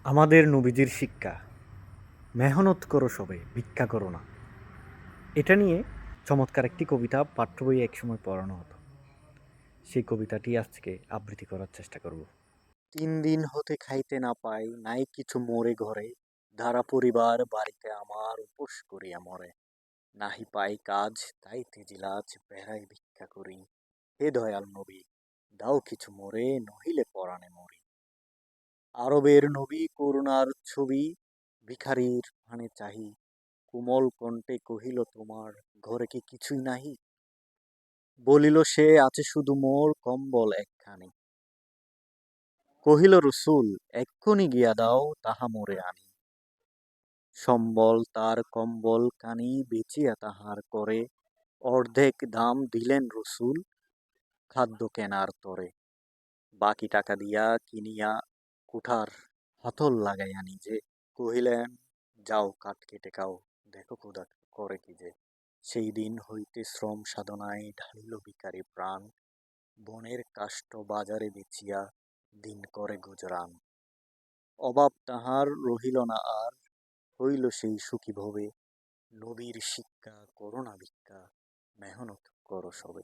আমাদের নবীজির শিক্ষা, মেহনত করো সবে, ভিক্ষা করো না। এটা নিয়ে চমৎকার একটি কবিতা পাঠ্য বইয়ে একসময় পড়ানো হতো। সেই কবিতাটি আজকে আবৃত্তি করার চেষ্টা করব। 3 দিন হতে খাইতে না পাই, নাই কিছু মোরে ঘরে, ধারা পরিবার বাড়িতে আমার উপোস করিয়া মরে। নাহি পাই কাজ, তাই তেজিলাজ বেড়াই ভিক্ষা করি। হে দয়াল নবী, দাও কিছু মোরে, নহিলে পরাণে মরি। আরবের নবী করুণার ছবি, ভিখারির পানে চাহি, কোমল কণ্ঠে কহিল তোমার ঘরে কি কিছুই নাহি। বলিল সে আছে শুধু মোর কম্বল একখানি। কহিল রসুল এক্ষুনি গিয়া দাও তাহা মোরে আনি। সম্বল তার কম্বল কানি বেচিয়া তাহার করে, অর্ধেক দাম দিলেন রসুল খাদ্য কেনার তরে। বাকি টাকা দিয়া কিনিয়া কুঠার হাতল লাগাইয়া নিজে, কহিলেন যাও কাঠ কেটে খাও, দেখো খোদা করে কি যে। সেই দিন হইতে শ্রম সাধনায় ঢালিল ভিখারি প্রাণ, বনের কাষ্ঠ বাজারে বেচিয়া দিন করে গুজরান। অভাব তাহার রহিল না আর, হইল সেই সুখী ভবে। নবীর শিক্ষা করোনা ভিক্ষা, মেহনত করো সবে।